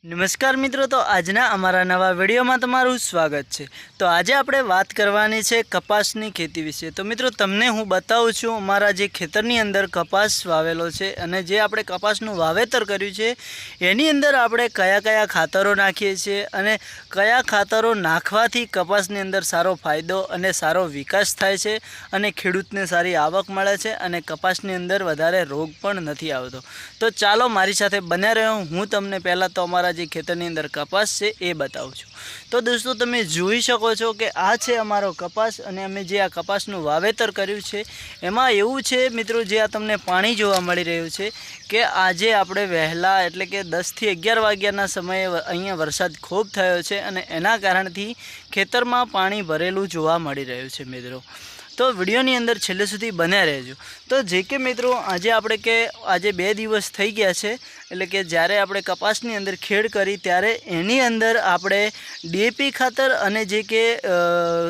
नमस्कार मित्रों, तो आजना अमरा नवा विडियो में तमारुं स्वागत है। तो आज आपणे बात करवानी छे कपासनी खेती विषे। तो मित्रों तमने हूँ बताऊँ छूँ अमारा जे खेतरनी अंदर कपास वावेलो छे अने जे आपणे कपासनुं वावेतर कर्युं छे एनी अंदर आपणे कया कया खातरो नाखीए छीए अने कया खातरो नाखवाथी कपासनी अंदर सारो फायदो अने सारो विकास थाय छे अने खेडूतने सारी आवक मळे छे अने कपासनी अंदर वधारे रोग पण नथी आवतो। तो चालो मारी साथे बन्या रहो। हूँ तमने पहला तो अमारा जे खेतरनी अंदर कपास छे ए बतावुं छुं। तो दोस्तों तमे जोई शको छो कि आ छे अमारो कपास अने अमे जे आ कपासनुं वावेतर कर्युं छे एमां एवुं छे मित्रों, जे आ तमने पाणी जोवा मळी रह्युं छे कि आजे आपणे वहेला एटले के 10 થી 11 वाग्याना समये अहींया वरसाद खूब थयो छे अने एना कारणथी खेतरमां पाणी भरेलुं जोवा मळी रह्युं छे मित्रों। तो विडियोनी अंदर छेल्ले सुधी बन्या रहेजो। तो जे के मित्रों आज आपणे के आज 2 दिवस थई गया छे एटले के ज्यारे आपणे कपासनी अंदर खेड करी त्यारे एनी अंदर आपणे डीएपी खातर अने जे के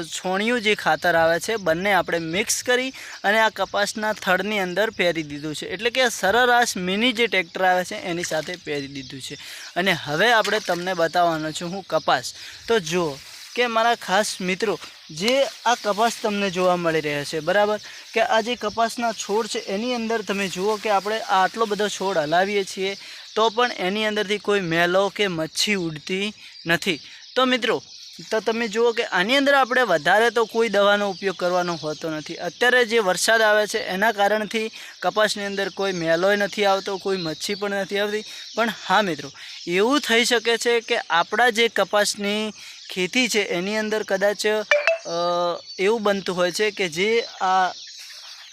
छोणियुं जे खातर आवे छे बंने आपणे मिक्स करी अने आ कपासना थड़नी अंदर पेरी दीधुं छे। एटले के सरेराश मिनी जे ट्रेक्टर आवे छे एनी साथे पेरी दीधुं छे। अने हवे आपणे तमने बताववानो छुं हुं कपास। तो जो के मारा खास मित्रों जे आ कपास तमने जोवा मळी रह्या छे बराबर के आ जे कपासना छोड़ छे एनी अंदर तमे जुओ कि आपणे आटलो बधो छोड़ हलावीए छीए तो पण एनी अंदरथी कोई मेलो के मच्छी उड़ती नथी। तो मित्रों तो तमे जुओ कि आनी अंदर आपणे वधारे तो कोई दवानो उपयोग करवानो होतो नथी। अत्यारे जे वरसाद आवे छे एना कारणथी कपासनी अंदर कोई मेलोय नथी आवतो, कोई मच्छी पण नथी आवती। पण हाँ मित्रों एवुं थई शके छे कि आपणा जे कपासनी खेती छे एनी अंदर कदाच एवं बनतुं होय छे कि जे आ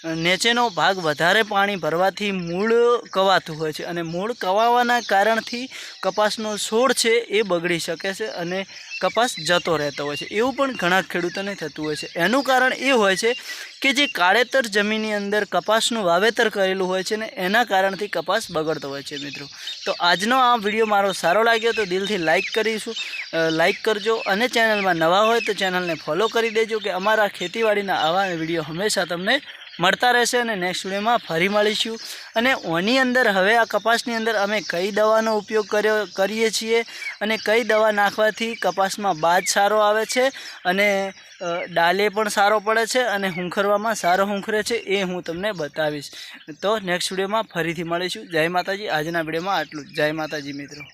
नीचेनो भाग वधारे पाणी भरवाथी मूळ कवातुं होय छे अने मूळ कवावाना कारणथी कपासनो छोड़ छे ए बगड़ी शके छे अने कपास जतो रहेतो होय छे। एवुं पण घणा खेडूतोने थतुं होय छे। एनुं कारण ए होय छे कि जे काळेतर जमीननी अंदर कपासनुं वावेतर करेलुं होय छे ने एना कारणथी कपास बगड़तो होय छे मित्रों। तो आजनो आ विडियो मारो सारो लाग्यो तो दिलथी लाइक करीशुं, लाइक करजो अने चेनलमां नवा होय तो चेनलने फॉलो करी देजो कि अमारा खेतीवाड़ीना आवा विडियो हमेशा तमने मळता रहेशे। अने नेक्स्ट विडियो में फरी मळीशुं। अने ओनी अंदर हवे आ कपासनी अंदर अमे कई दवानो उपयोग करीए छीए अने कई दवा नाखवाथी कपासमां बाज सारो आवे छे अने डाले पण सारो पड़े छे अने हुंखरवामां सारो हुंखरे छे ए हूँ तमने बतावीश। तो नेक्स्ट विडियो में फरीथी मळीशुं। जय माताजी। आजना विडियो में आटलुं। जय माताजी मित्रों।